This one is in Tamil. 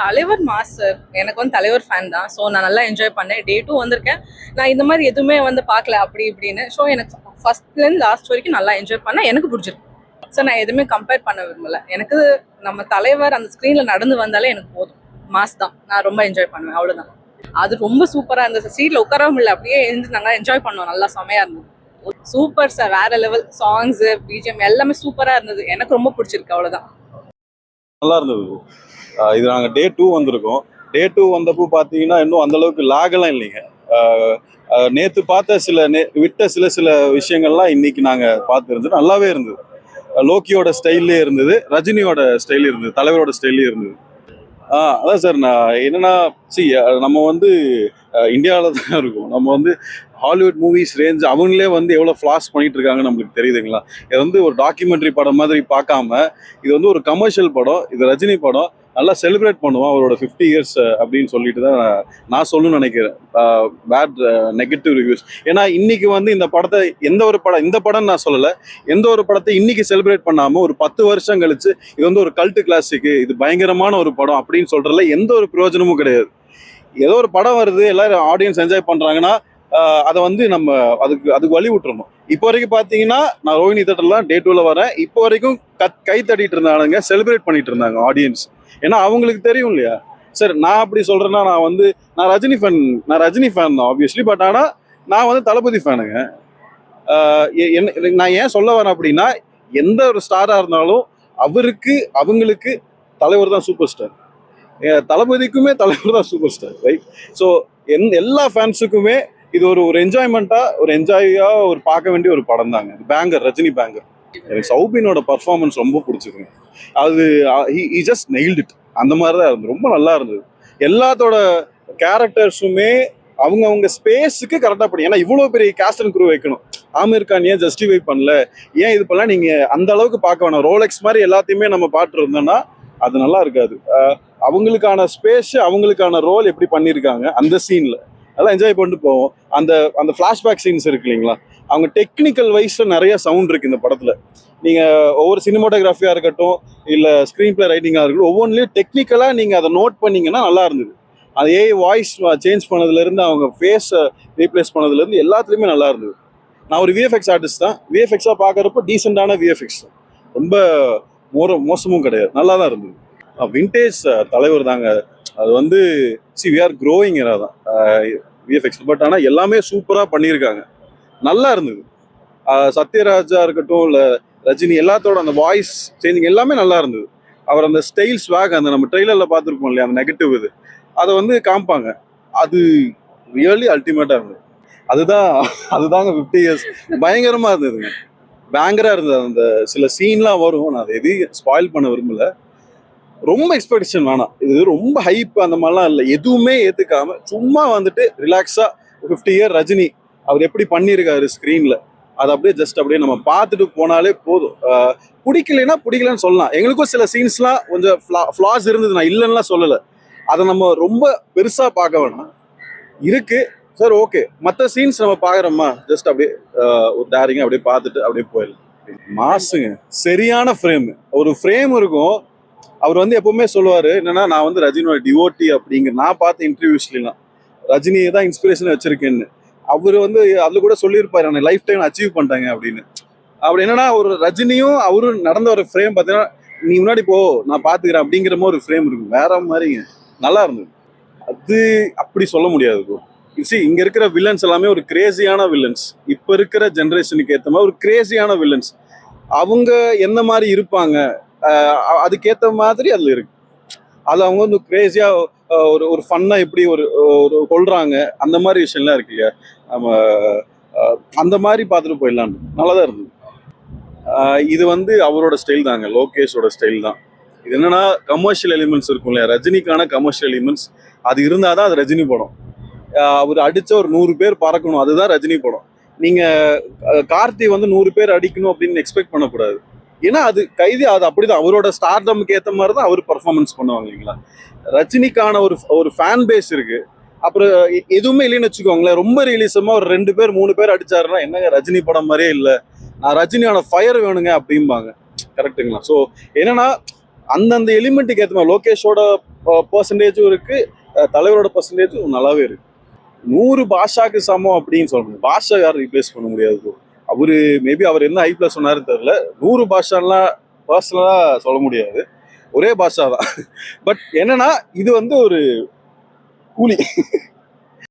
தலைவர் மாஸ்டர். எனக்கு வந்து தலைவர் ஃபேன் தான். ஸோ நான் நல்லா என்ஜாய் பண்ணேன். டே 2 வந்திருக்கேன். நான் இந்த மாதிரி எதுவுமே வந்து பார்க்கல அப்படி இப்படின்னு. ஸோ எனக்கு ஃபர்ஸ்ட்லேருந்து லாஸ்ட் வரைக்கும் நல்லா என்ஜாய் பண்ணேன். எனக்கு பிடிச்சிருக்கு. ஸோ நான் எதுவுமே கம்பேர் பண்ண விரும்பல. எனக்கு நம்ம தலைவர் அந்த ஸ்க்ரீனில் நடந்து வந்தாலே எனக்கு போதும். மாஸ் தான். நான் ரொம்ப என்ஜாய் பண்ணுவேன். அவ்வளோதான். அது ரொம்ப சூப்பராக இருந்தது. சீட்டில் உட்காரவும் இல்லை, அப்படியே எழுந்து நாங்கள் என்ஜாய் பண்ணோம். நல்லா செமையாக இருந்தது. சூப்பர் சார், வேற லெவல். சாங்ஸு, பிஜிஎம் எல்லாமே சூப்பராக இருந்தது. எனக்கு ரொம்ப பிடிச்சிருக்கு. அவ்வளோதான். நல்லா இருந்தது. இது நாங்கள் டே 2 வந்திருக்கோம். டே 2 வந்தப்போ பார்த்தீங்கன்னா இன்னும் அந்த அளவுக்கு லாகெல்லாம் இல்லைங்க. நேற்று பார்த்த விட்ட சில விஷயங்கள்லாம் இன்னைக்கு நாங்கள் பார்த்துருந்தது. நல்லாவே இருந்தது. லோக்கியோட ஸ்டைல்லே இருந்தது, ரஜினியோட ஸ்டைல் இருந்தது, தலைவரோட ஸ்டைல்லே இருந்தது. அதான் சார், நான் என்னன்னா நம்ம வந்து இந்தியாவில் தான் இருக்கோம். நம்ம வந்து ஹாலிவுட் மூவிஸ் ரேஞ்ச் அவங்களே வந்து எவ்வளோ ஃப்ளாஸ் பண்ணிட்டு இருக்காங்கன்னு நம்மளுக்கு தெரியுதுங்களா. இது வந்து ஒரு டாக்குமெண்ட்ரி படம் மாதிரி பார்க்காம இது வந்து ஒரு கமர்ஷியல் படம். இது ரஜினி படம். நல்லா செலிப்ரேட் பண்ணுவோம் அவரோட 50 இயர்ஸ் அப்படின்னு சொல்லிட்டு தான் நான் சொல்லணும்னு நினைக்கிறேன். Bad negative reviews. ஏன்னா இன்னைக்கு வந்து இந்த படத்தை இந்த படம் நான் சொல்லலை, எந்த ஒரு படத்தை இன்னைக்கு செலிப்ரேட் பண்ணாமல் ஒரு 10 வருஷம் கழிச்சு இது வந்து ஒரு கல்ட்டு கிளாசிக்கு, இது பயங்கரமான ஒரு படம் அப்படின்னு சொல்றதுல எந்த ஒரு பிரயோஜனமும் கிடையாது. ஏதோ ஒரு படம் வருது, எல்லாரும் ஆடியன்ஸ் என்ஜாய் பண்றாங்கன்னா அதை வந்து நம்ம அதுக்கு வழி விட்டுறணும். இப்போ வரைக்கும் பார்த்தீங்கன்னா நான் ரோஹிணி தேட்டர்லாம் டே 2ல வரேன். இப்போ வரைக்கும் கை தட்டிட்டு இருந்தாங்க, செலிப்ரேட் பண்ணிட்டு இருந்தாங்க ஆடியன்ஸ். ஏன்னா அவங்களுக்கு தெரியும் இல்லையா சார். நான் அப்படி சொல்றேன்னா நான் ரஜினி ஃபேன் தான் ஆப்வியஸ்லி. பட் ஆனால் நான் வந்து தளபதி ஃபேனுங்க. நான் ஏன் சொல்ல வரேன் அப்படின்னா, எந்த ஒரு ஸ்டாரா இருந்தாலும் அவங்களுக்கு தலைவர் தான் சூப்பர் ஸ்டார். தளபதிக்குமே தலைவர் தான் சூப்பர் ஸ்டார், ரைட்? ஸோ எல்லா ஃபேன்ஸுக்குமே இது ஒரு என்ஜாய்மெண்ட்டா, ஒரு பார்க்க வேண்டிய ஒரு படம் தாங்க. Banker, Rajini banker. எனக்கு சௌபினோட பர்ஃபார்மன்ஸ் ரொம்ப பிடிச்சிருக்குங்க. அது he just nailed it. அந்த மாதிரி தான் இருந்தது. ரொம்ப நல்லா இருந்தது. எல்லாத்தோட கேரக்டர்ஸுமே அவங்க ஸ்பேஸுக்கு கரெக்டாக பண்ணி. ஏன்னா இவ்வளோ பெரிய கேஸ்ட் அண்ட் க்ரூ வைக்கணும். ஆமீர் கான் ஏன் ஜஸ்டிஃபை பண்ணல, ஏன் இது பண்ணலாம், நீங்கள் அந்த அளவுக்கு பார்க்க வேணாம். ரோலெக்ஸ் மாதிரி எல்லாத்தையுமே நம்ம பாட்டு இருந்தோம்னா அது நல்லா இருக்காது. அவங்களுக்கான ஸ்பேஸ், அவங்களுக்கான ரோல் எப்படி பண்ணியிருக்காங்க அந்த சீனில் நல்லா என்ஜாய் பண்ணிட்டு போவோம். அந்த ஃப்ளாஷ்பேக் சீன்ஸ் இருக்கு இல்லைங்களா, அவங்க டெக்னிக்கல் வைஸில் நிறைய சவுண்ட் இருக்குது இந்த படத்தில். நீங்கள் ஒவ்வொரு சினிமாட்டோகிராஃபியாக இருக்கட்டும், இல்லை ஸ்க்ரீன் பிளே ரைட்டிங்காக இருக்கட்டும், ஒவ்வொன்றிலையும் டெக்னிக்கலாக நீங்கள் அதை நோட் பண்ணிங்கன்னா நல்லா இருந்தது. அது வாய்ஸ் சேஞ்ச் பண்ணதுலேருந்து, அவங்க ஃபேஸை ரீப்ளேஸ் பண்ணதுலேருந்து எல்லாத்துலேயுமே நல்லா இருந்தது. நான் ஒரு விஎஃப்எக்ஸ் ஆர்டிஸ்ட் தான். விஎஃப்எக்ஸாக பார்க்குறப்போ டீசெண்டான விஎஃப்எக்ஸ், ரொம்ப மோசமும் கிடையாது, நல்லா தான் இருந்தது. விண்டேஜ் தலைவர் தாங்க. அது வந்து வி ஆர் க்ரோயிங் ஏரா தான் விஎஃப்எக்ஸ். பட் ஆனால் எல்லாமே சூப்பராக பண்ணியிருக்காங்க, நல்லா இருந்தது. சத்யராஜா இருக்கட்டும், இல்லை ரஜினி, எல்லாத்தோட அந்த வாய்ஸ் சேஞ்சிங் எல்லாமே நல்லா இருந்தது. அவர் அந்த ஸ்டைல் ஸ்வாக், அந்த நம்ம ட்ரெய்லரில் பார்த்துருப்போம் இல்லையா, அந்த நெகட்டிவ் இது அதை வந்து காமிப்பாங்க. அது ரியலி அல்டிமேட்டாக இருந்தது. அதுதாங்க 50 இயர்ஸ் பயங்கரமாக இருந்ததுங்க. பேங்கராக இருந்தது. அந்த சில சீன்லாம் வரும், நான் அதை எதையும் ஸ்பாயில் பண்ண விரும்பல. ரொம்ப எக்ஸ்பெக்டேஷன் வேணாம். இது ரொம்ப ஹைப் அந்த மாதிரிலாம் இல்லை. எதுவுமே ஏற்றுக்காம சும்மா வந்துட்டு ரிலாக்ஸாக 50 இயர் ரஜினி அவர் எப்படி பண்ணியிருக்காரு ஸ்க்ரீனில், அதை அப்படியே நம்ம பார்த்துட்டு போனாலே போதும். பிடிக்கலன்னு சொல்லலாம். எங்களுக்கும் சில சீன்ஸ்லாம் கொஞ்சம் ஃப்ளாஸ் இருந்தது, நான் இல்லைன்னா சொல்லலை. அதை நம்ம ரொம்ப பெருசாக பார்க்க வேணாம். இருக்கு சார், ஓகே. மற்ற சீன்ஸ் நம்ம பார்க்குறோமா, ஜஸ்ட் அப்படியே ஒரு டேரிங்காக அப்படியே பார்த்துட்டு அப்படியே போயிடலாம். மாசுங்க, சரியான ஒரு ஃப்ரேம் இருக்கும். அவர் வந்து எப்பவுமே சொல்லுவார் என்னன்னா, நான் வந்து ரஜினியோட டிவோட்டி அப்படிங்கிற. நான் பார்த்த இன்டர்வியூஸ்லாம் ரஜினியை தான் இன்ஸ்பிரேஷன் வச்சிருக்கேன்னு. அவர் வந்து அதில் கூட சொல்லியிருப்பாரு, நான் லைஃப் டைம் அச்சீவ் பண்ணிட்டாங்க அப்படின்னு. அப்படி என்னன்னா, ஒரு ரஜினியும் அவரும் நடந்த ஒரு ஃப்ரேம் பார்த்தீங்கன்னா, நீ முன்னாடி போ நான் பார்த்துக்கிறேன் அப்படிங்கிற மாதிரி ஒரு ஃப்ரேம் இருக்கும். வேற மாதிரிங்க, நல்லா இருந்தது. அது அப்படி சொல்ல முடியாது ப்ரோ. இங்க இருக்கிற வில்லன்ஸ் எல்லாமே ஒரு கிரேசியான வில்லன்ஸ். இப்போ இருக்கிற ஜென்ரேஷனுக்கு ஏற்ற மாதிரி ஒரு கிரேசியான வில்லன்ஸ். அவங்க என்ன மாதிரி இருப்பாங்க, அதுக்கேற்ற மாதிரி அதில் இருக்கு. அது அவங்க வந்து கிரேசியா ஒரு ஃபன்னா எப்படி ஒரு கொள்றாங்க, அந்த மாதிரி விஷயம்லாம் இருக்கு இல்லையா, நம்ம அந்த மாதிரி பார்த்துட்டு போயிடலான்னு. நல்லா தான் இருந்தது. இது வந்து அவரோட ஸ்டைல் தாங்க, லோகேஷோட ஸ்டைல் தான். இது என்னன்னா, கமர்ஷியல் எலிமெண்ட்ஸ் இருக்கும் இல்லையா, ரஜினிக்கான கமர்ஷியல் எலிமெண்ட்ஸ் அது இருந்தால் தான் அது ரஜினி படம். அவர் அடித்த ஒரு 100 பேர் பறக்கணும், அதுதான் ரஜினி படம். நீங்கள் கார்த்தி வந்து 100 பேர் அடிக்கணும் அப்படின்னு எக்ஸ்பெக்ட் பண்ணக்கூடாது. ஏன்னா அது அது அப்படிதான், அவரோட ஸ்டார்டமுக்கு ஏற்ற மாதிரி தான் அவர் பர்ஃபார்மன்ஸ் பண்ணுவாங்க இல்லைங்களா. ரஜினிக்கான ஒரு ஃபேன் பேஸ் இருக்கு. அப்புறம் எதுவுமே இல்லைன்னு வச்சுக்கோங்களேன், ரொம்ப ரியலிசமா ஒரு 2 பேர் 3 பேர் அடிச்சாருன்னா என்னங்க ரஜினி படம் மாதிரியே இல்லை, நான் ரஜினியோட ஃபயர் வேணுங்க அப்படிம்பாங்க. கரெக்டுங்களா? ஸோ என்னன்னா, அந்தந்த எலிமெண்ட்டுக்கு ஏற்ற மாதிரி லோகேஷோட பர்சன்டேஜும் இருக்கு, தலைவரோட பர்சன்டேஜும் நல்லாவே இருக்கு. 100 பாஷாக்கு சமம் அப்படின்னு சொல்ல முடியாது. பாஷா யாரும் ரீப்ளேஸ் பண்ண முடியாது bro. அவரு மேபி அவர் என்ன ஹைப்ல சொன்னாருன்னு தெரியல. 100 பாஷாலாம் பர்சனலா சொல்ல முடியாது. ஒரே பாஷா தான். பட் என்னன்னா இது வந்து ஒரு கூலி